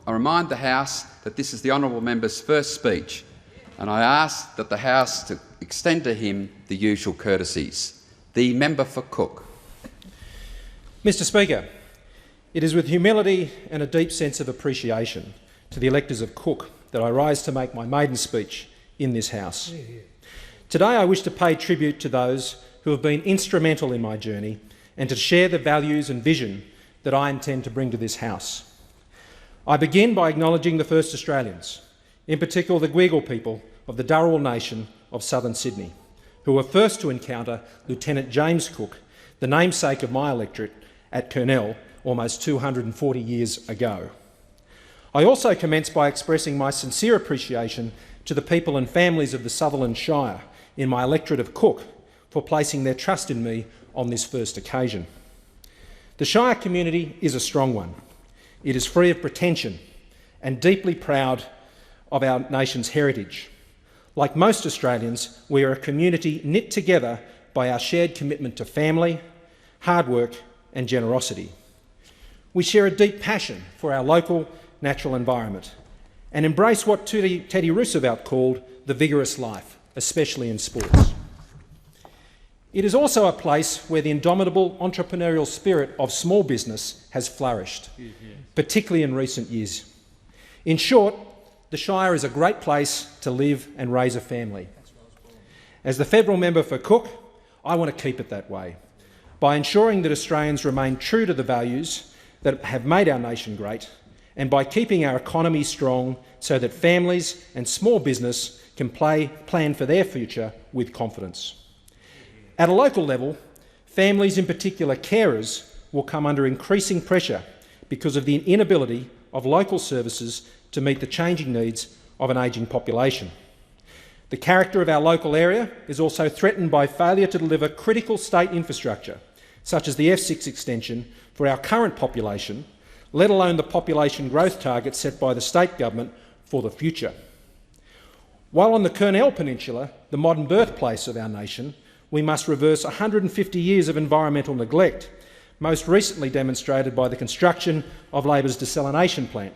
I remind the House that this is the honourable member's first speech, and I ask that the House to extend to him the usual courtesies. The member for Cook. Mr Speaker, it is with humility and a deep sense of appreciation to the electors of Cook that I rise to make my maiden speech in this House. Today I wish to pay tribute to those who have been instrumental in my journey and to share the values and vision that I intend to bring to this House. I begin by acknowledging the first Australians, in particular the Gweagal people of the Dharawal Nation of southern Sydney, who were first to encounter Lieutenant James Cook, the namesake of my electorate, at Kurnell almost 240 years ago. I also commence by expressing my sincere appreciation to the people and families of the Sutherland Shire in my electorate of Cook for placing their trust in me on this first occasion. The Shire community is a strong one. It is free of pretension and deeply proud of our nation's heritage. Like most Australians, we are a community knit together by our shared commitment to family, hard work and generosity. We share a deep passion for our local natural environment and embrace what Teddy Roosevelt called the vigorous life, especially in sports. It is also a place where the indomitable entrepreneurial spirit of small business has flourished, particularly in recent years. In short, the Shire is a great place to live and raise a family. As the federal member for Cook, I want to keep it that way by ensuring that Australians remain true to the values that have made our nation great, and by keeping our economy strong so that families and small business can plan for their future with confidence. At a local level, families, in particular carers, will come under increasing pressure because of the inability of local services to meet the changing needs of an ageing population. The character of our local area is also threatened by failure to deliver critical state infrastructure, such as the F6 extension for our current population, let alone the population growth target set by the state government for the future. While on the Kurnell Peninsula, the modern birthplace of our nation, we must reverse 150 years of environmental neglect, most recently demonstrated by the construction of Labor's desalination plant,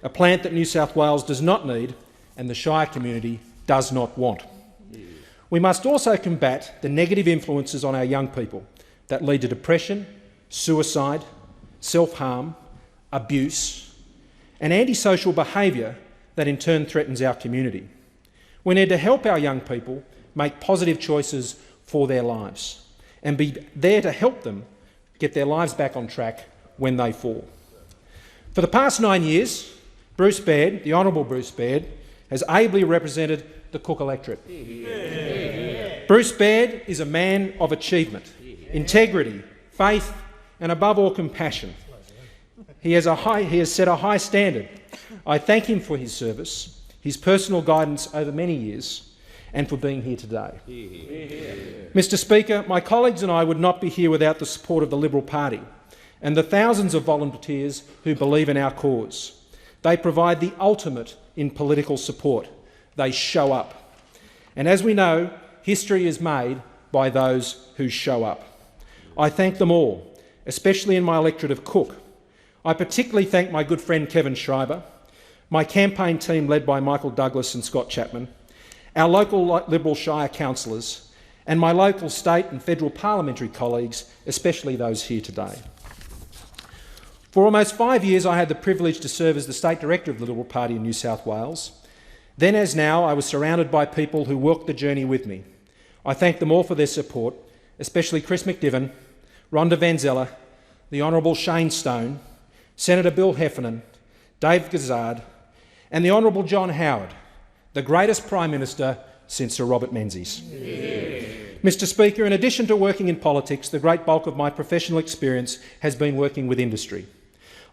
a plant that New South Wales does not need and the Shire community does not want. We must also combat the negative influences on our young people that lead to depression, suicide, self-harm, abuse, and antisocial behaviour that in turn threatens our community. We need to help our young people make positive choices for their lives and be there to help them get their lives back on track when they fall. For the past 9 years, Bruce Baird, the Honourable Bruce Baird, has ably represented the Cook electorate. Bruce Baird is a man of achievement, integrity, faith and above all compassion. He has set a high standard. I thank him for his service, his personal guidance over many years and for being here today. Mr Speaker, my colleagues and I would not be here without the support of the Liberal Party and the thousands of volunteers who believe in our cause. They provide the ultimate in political support. They show up. And as we know, history is made by those who show up. I thank them all, especially in my electorate of Cook. I particularly thank my good friend Kevin Schreiber, my campaign team led by Michael Douglas and Scott Chapman, our local Liberal Shire councillors, and my local state and federal parliamentary colleagues, especially those here today. For almost 5 years I had the privilege to serve as the State Director of the Liberal Party in New South Wales. Then as now, I was surrounded by people who walked the journey with me. I thank them all for their support, especially Chris McDivan, Rhonda Van Zeller, the Honourable Shane Stone, Senator Bill Heffernan, Dave Gazard, and the Honourable John Howard, the greatest Prime Minister since Sir Robert Menzies. Mr Speaker, in addition to working in politics, the great bulk of my professional experience has been working with industry.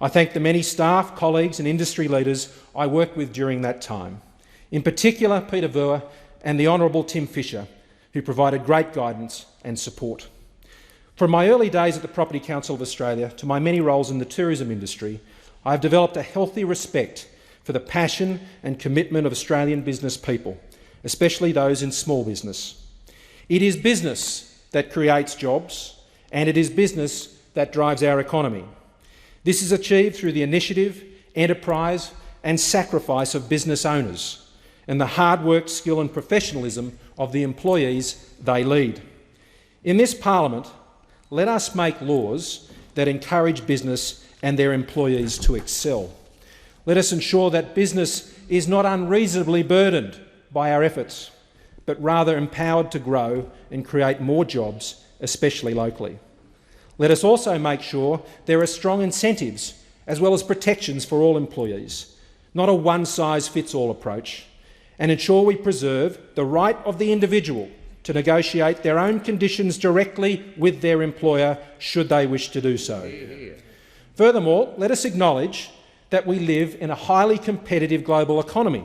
I thank the many staff, colleagues and industry leaders I worked with during that time, in particular Peter Veur and the Honourable Tim Fisher, who provided great guidance and support. From my early days at the Property Council of Australia to my many roles in the tourism industry, I have developed a healthy respect for the passion and commitment of Australian business people, especially those in small business. It is business that creates jobs, and it is business that drives our economy. This is achieved through the initiative enterprise and sacrifice of business owners, and the hard work, skill and professionalism of the employees they lead. In this Parliament, let us make laws that encourage business and their employees to excel. Let us ensure that business is not unreasonably burdened by our efforts, but rather empowered to grow and create more jobs, especially locally. Let us also make sure there are strong incentives as well as protections for all employees, not a one-size-fits-all approach, and ensure we preserve the right of the individual to negotiate their own conditions directly with their employer should they wish to do so. Furthermore, let us acknowledge that we live in a highly competitive global economy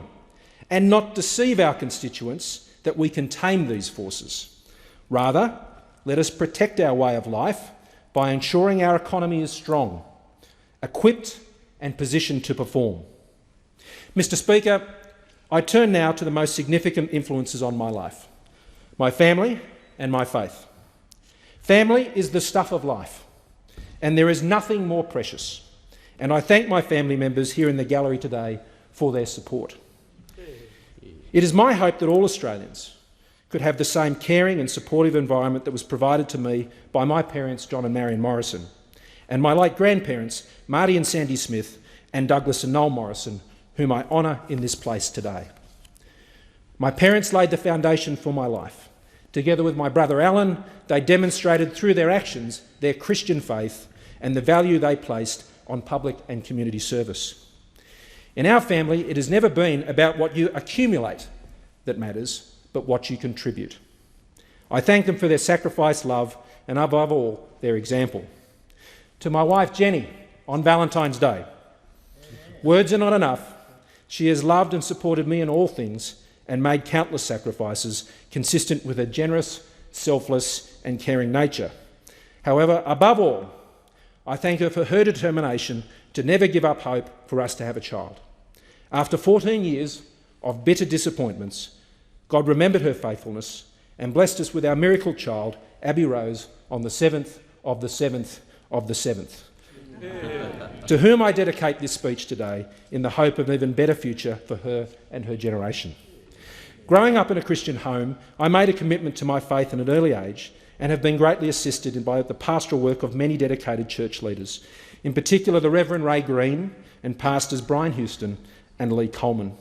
and not deceive our constituents that we can tame these forces. Rather, let us protect our way of life by ensuring our economy is strong, equipped and positioned to perform. Mr. Speaker, I turn now to the most significant influences on my life: my family and my faith. Family is the stuff of life, and there is nothing more precious. And I thank my family members here in the gallery today for their support. It is my hope that all Australians could have the same caring and supportive environment that was provided to me by my parents, John and Marion Morrison, and my late grandparents, Marty and Sandy Smith, and Douglas and Noel Morrison, whom I honour in this place today. My parents laid the foundation for my life. Together with my brother Alan, they demonstrated through their actions their Christian faith and the value they placed on public and community service. In our family, it has never been about what you accumulate that matters, but what you contribute. I thank them for their sacrifice, love, and above all, their example. To my wife Jenny, on Valentine's Day, words are not enough. She has loved and supported me in all things and made countless sacrifices consistent with a generous, selfless and caring nature. However, above all, I thank her for her determination to never give up hope for us to have a child. After 14 years of bitter disappointments, God remembered her faithfulness and blessed us with our miracle child, Abby Rose, on the 7th of the 7th of the 7th. To whom I dedicate this speech today in the hope of an even better future for her and her generation. Growing up in a Christian home, I made a commitment to my faith at an early age and have been greatly assisted by the pastoral work of many dedicated church leaders, in particular the Reverend Ray Green and pastors Brian Houston and Lee Coleman.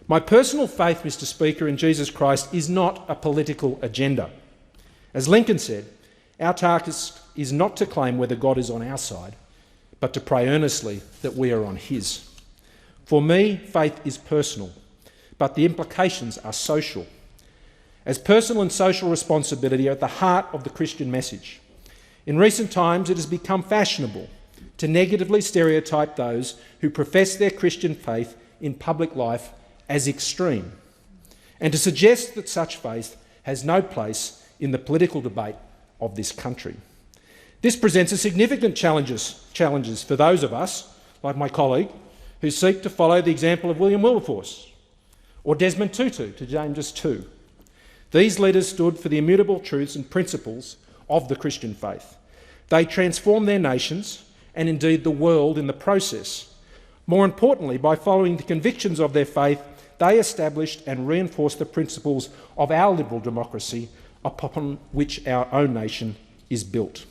My personal faith, Mr. Speaker, in Jesus Christ is not a political agenda. As Lincoln said, our task is not to claim whether God is on our side, but to pray earnestly that we are on his. For me, faith is personal, but the implications are social. As personal and social responsibility are at the heart of the Christian message. In recent times, it has become fashionable to negatively stereotype those who profess their Christian faith in public life as extreme, and to suggest that such faith has no place in the political debate of this country. This presents a significant challenges for those of us, like my colleague, who seek to follow the example of William Wilberforce or Desmond Tutu to James II. These leaders stood for the immutable truths and principles of the Christian faith. They transformed their nations and indeed the world in the process. More importantly, by following the convictions of their faith, they established and reinforced the principles of our liberal democracy upon which our own nation is built.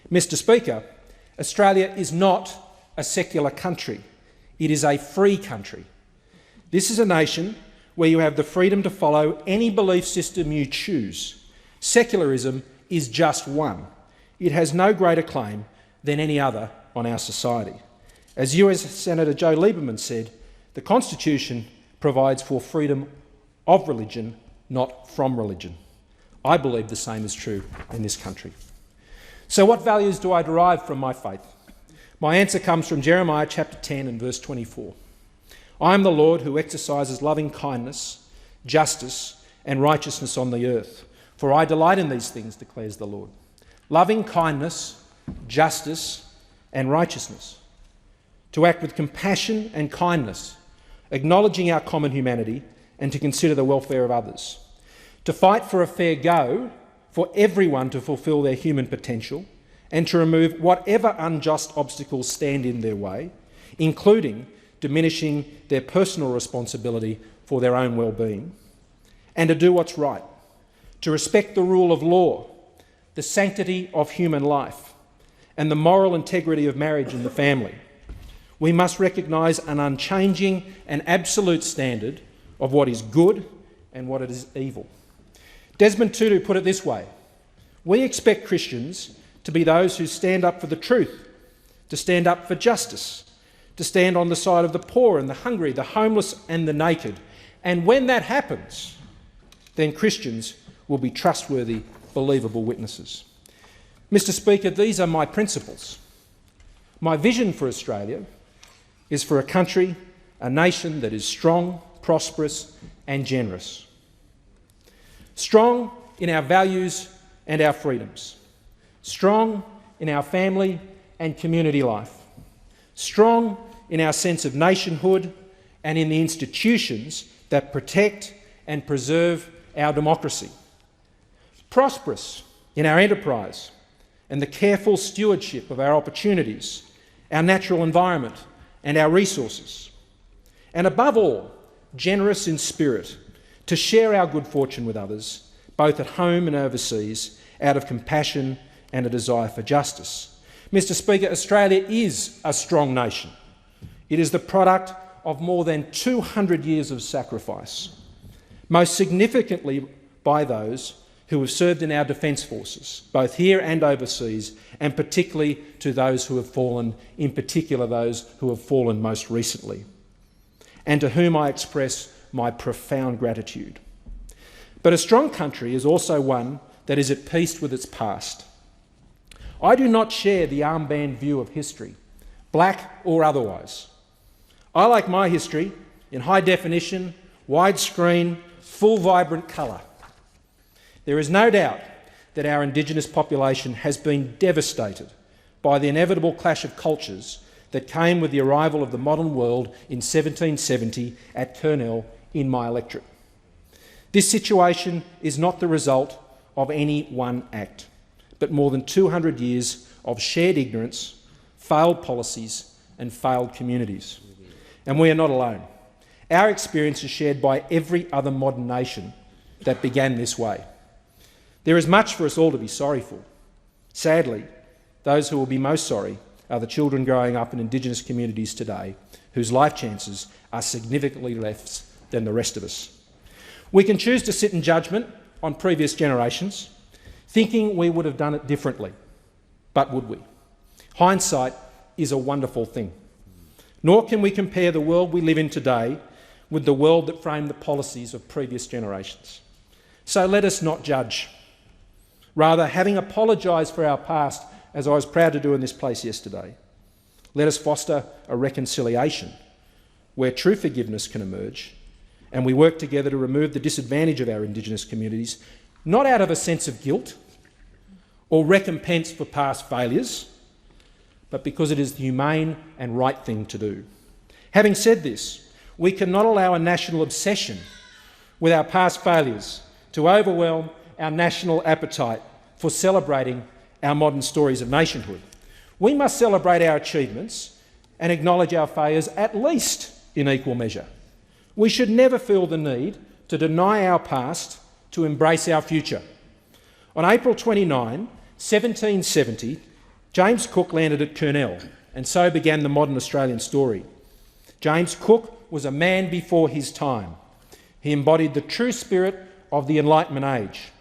Mr. Speaker, Australia is not a secular country. It is a free country. This is a nation where you have the freedom to follow any belief system you choose. Secularism is just one. It has no greater claim than any other on our society. As US Senator Joe Lieberman said, the Constitution provides for freedom of religion, not from religion. I believe the same is true in this country. So what values do I derive from my faith? My answer comes from Jeremiah chapter 10 and verse 24. I am the Lord who exercises loving kindness, justice and righteousness on the earth, for I delight in these things, declares the Lord. Loving kindness, justice and righteousness. To act with compassion and kindness, acknowledging our common humanity and to consider the welfare of others. To fight for a fair go, for everyone to fulfil their human potential and to remove whatever unjust obstacles stand in their way, including diminishing their personal responsibility for their own well-being, and to do what's right, to respect the rule of law, the sanctity of human life, and the moral integrity of marriage and the family. We must recognise an unchanging and absolute standard of what is good and what is evil. Desmond Tutu put it this way: we expect Christians to be those who stand up for the truth, to stand up for justice, to stand on the side of the poor and the hungry, the homeless and the naked. And when that happens, then Christians will be trustworthy, believable witnesses. Mr. Speaker, these are my principles. My vision for Australia is for a country, a nation that is strong, prosperous and generous. Strong in our values and our freedoms. Strong in our family and community life. Strong in our sense of nationhood and in the institutions that protect and preserve our democracy. Prosperous in our enterprise and the careful stewardship of our opportunities, our natural environment and our resources. And above all, generous in spirit, to share our good fortune with others, both at home and overseas, out of compassion and a desire for justice. Mr. Speaker, Australia is a strong nation. It is the product of more than 200 years of sacrifice, most significantly by those who have served in our defence forces, both here and overseas, and particularly to those who have fallen, in particular those who have fallen most recently, and to whom I express my profound gratitude. But a strong country is also one that is at peace with its past. I do not share the armband view of history, black or otherwise. I like my history in high definition, widescreen, full vibrant colour. There is no doubt that our Indigenous population has been devastated by the inevitable clash of cultures that came with the arrival of the modern world in 1770 at Kurnell in my electorate. This situation is not the result of any one act, but more than 200 years of shared ignorance, failed policies and failed communities. And we are not alone. Our experience is shared by every other modern nation that began this way. There is much for us all to be sorry for. Sadly, those who will be most sorry are the children growing up in Indigenous communities today, whose life chances are significantly less than the rest of us. We can choose to sit in judgment on previous generations, thinking we would have done it differently. But would we? Hindsight is a wonderful thing. Nor can we compare the world we live in today with the world that framed the policies of previous generations. So let us not judge. Rather, having apologised for our past, as I was proud to do in this place yesterday, let us foster a reconciliation where true forgiveness can emerge, and we work together to remove the disadvantage of our Indigenous communities, not out of a sense of guilt or recompense for past failures, but because it is the humane and right thing to do. Having said this, we cannot allow a national obsession with our past failures to overwhelm our national appetite for celebrating our modern stories of nationhood. We must celebrate our achievements and acknowledge our failures at least in equal measure. We should never feel the need to deny our past to embrace our future. On April 29, 1770, James Cook landed at Kurnell, and so began the modern Australian story. James Cook was a man before his time. He embodied the true spirit of the Enlightenment age.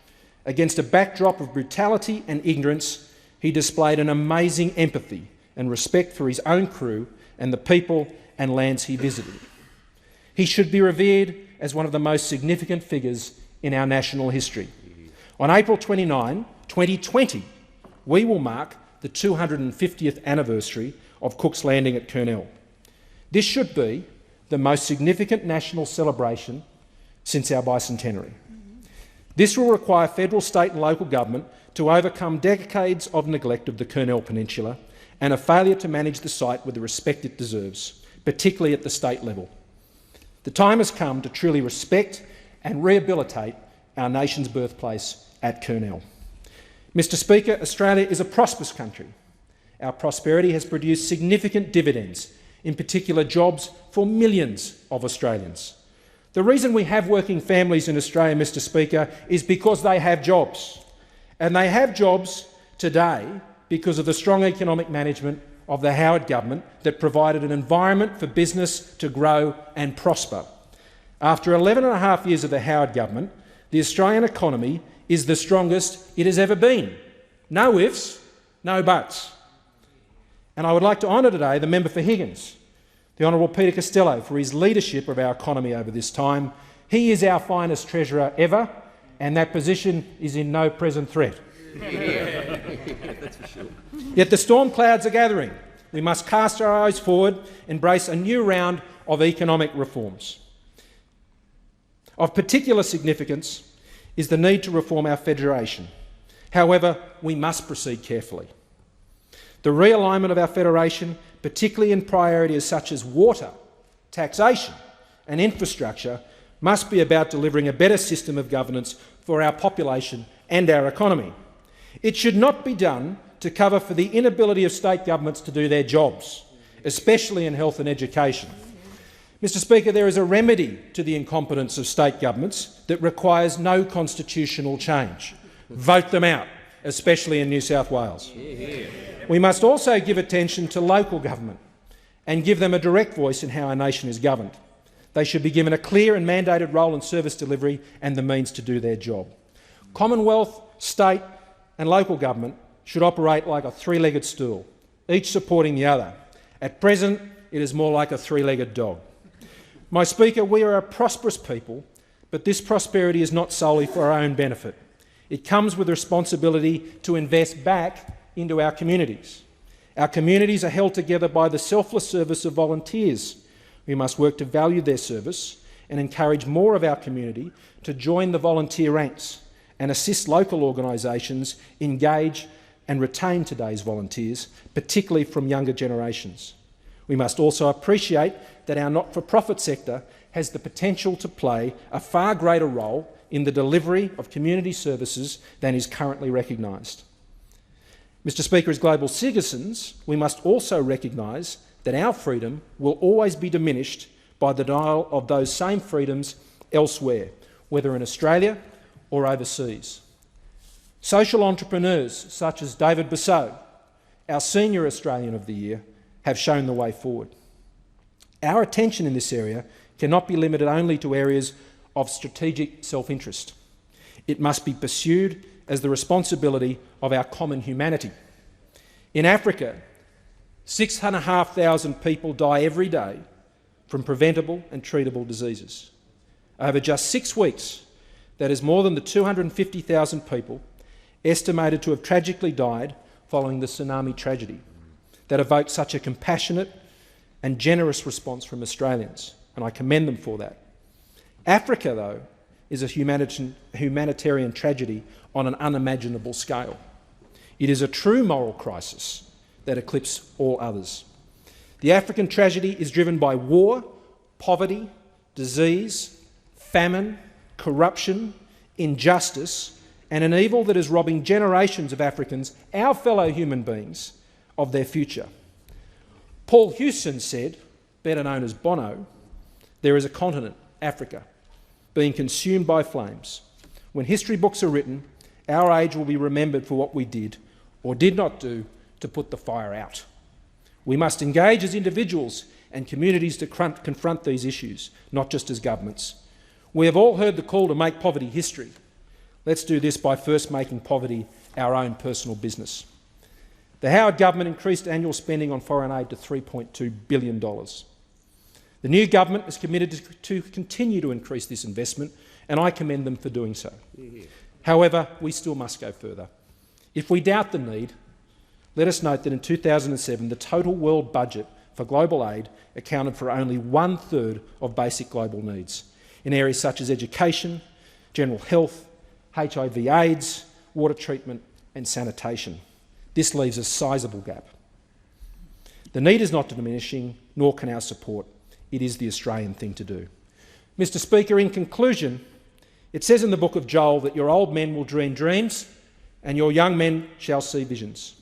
Against a backdrop of brutality and ignorance, he displayed an amazing empathy and respect for his own crew and the people and lands he visited. He should be revered as one of the most significant figures in our national history. On April 29, 2020, we will mark the 250th anniversary of Cook's landing at Kurnell. This should be the most significant national celebration since our bicentenary. This will require federal, state and local government to overcome decades of neglect of the Kurnell Peninsula and a failure to manage the site with the respect it deserves, particularly at the state level. The time has come to truly respect and rehabilitate our nation's birthplace at Kurnell. Mr. Speaker, Australia is a prosperous country. Our prosperity has produced significant dividends in particular jobs for millions of Australians. The reason we have working families in Australia, Mr Speaker, is because they have jobs. And they have jobs today because of the strong economic management of the Howard government that provided an environment for business to grow and prosper. After 11.5 years of the Howard government, the Australian economy is the strongest it has ever been. No ifs, no buts. And I would like to honour today the member for Higgins, the Honourable Peter Costello, for his leadership of our economy over this time. He is our finest treasurer ever, and that position is in no present threat. That's for sure. Yet the storm clouds are gathering. We must cast our eyes forward, embrace a new round of economic reforms. Of particular significance is the need to reform our federation. However, we must proceed carefully. The realignment of our federation, particularly in priorities such as water, taxation and infrastructure, must be about delivering a better system of governance for our population and our economy. It should not be done to cover for the inability of state governments to do their jobs, especially in health and education. Mr Speaker, there is a remedy to the incompetence of state governments that requires no constitutional change. Vote them out, especially in New South Wales. We must also give attention to local government and give them a direct voice in how our nation is governed. They should be given a clear and mandated role in service delivery and the means to do their job. Commonwealth, state and local government should operate like a three-legged stool, each supporting the other. At present, it is more like a three-legged dog. My Speaker, we are a prosperous people, but this prosperity is not solely for our own benefit. It comes with a responsibility to invest back into our communities. Our communities are held together by the selfless service of volunteers. We must work to value their service and encourage more of our community to join the volunteer ranks and assist local organisations engage and retain today's volunteers, particularly from younger generations. We must also appreciate that our not-for-profit sector has the potential to play a far greater role in the delivery of community services than is currently recognised. Mr Speaker, as global citizens, we must also recognise that our freedom will always be diminished by the denial of those same freedoms elsewhere, whether in Australia or overseas. Social entrepreneurs such as David Bussow, our Senior Australian of the Year, have shown the way forward. Our attention in this area cannot be limited only to areas of strategic self-interest. It must be pursued as the responsibility of our common humanity. In Africa, 6,500 people die every day from preventable and treatable diseases. Over just 6 weeks, that is more than the 250,000 people estimated to have tragically died following the tsunami tragedy that evoked such a compassionate and generous response from Australians, and I commend them for that. Africa, though, is a humanitarian tragedy on an unimaginable scale. It is a true moral crisis that eclipses all others. The African tragedy is driven by war, poverty, disease, famine, corruption, injustice, and an evil that is robbing generations of Africans, our fellow human beings, of their future. Paul Hewson said, better known as Bono, there is a continent, Africa, being consumed by flames. When history books are written, our age will be remembered for what we did or did not do to put the fire out. We must engage as individuals and communities to confront these issues, not just as governments. We have all heard the call to make poverty history. Let's do this by first making poverty our own personal business. The Howard government increased annual spending on foreign aid to $3.2 billion. The new government is committed to continue to increase this investment, and I commend them for doing so. However, we still must go further. If we doubt the need, let us note that in 2007 the total world budget for global aid accounted for only 1/3 of basic global needs in areas such as education, general health, HIV/AIDS, water treatment and sanitation. This leaves a sizable gap. The need is not diminishing, nor can our support. It is the Australian thing to do. Mr Speaker, in conclusion, it says in the book of Joel that your old men will dream dreams and your young men shall see visions.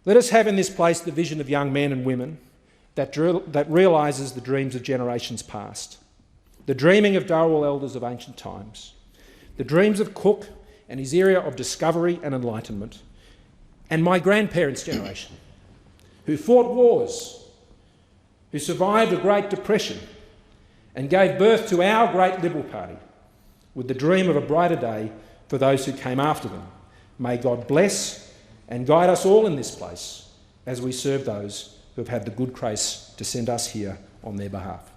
Let us have in this place the vision of young men and women that realises the dreams of generations past, the dreaming of Darawal elders of ancient times, the dreams of Cook and his era of discovery and enlightenment, and my grandparents' generation, who fought wars, who survived a Great Depression and gave birth to our great Liberal Party, with the dream of a brighter day for those who came after them. May God bless and guide us all in this place as we serve those who have had the good grace to send us here on their behalf.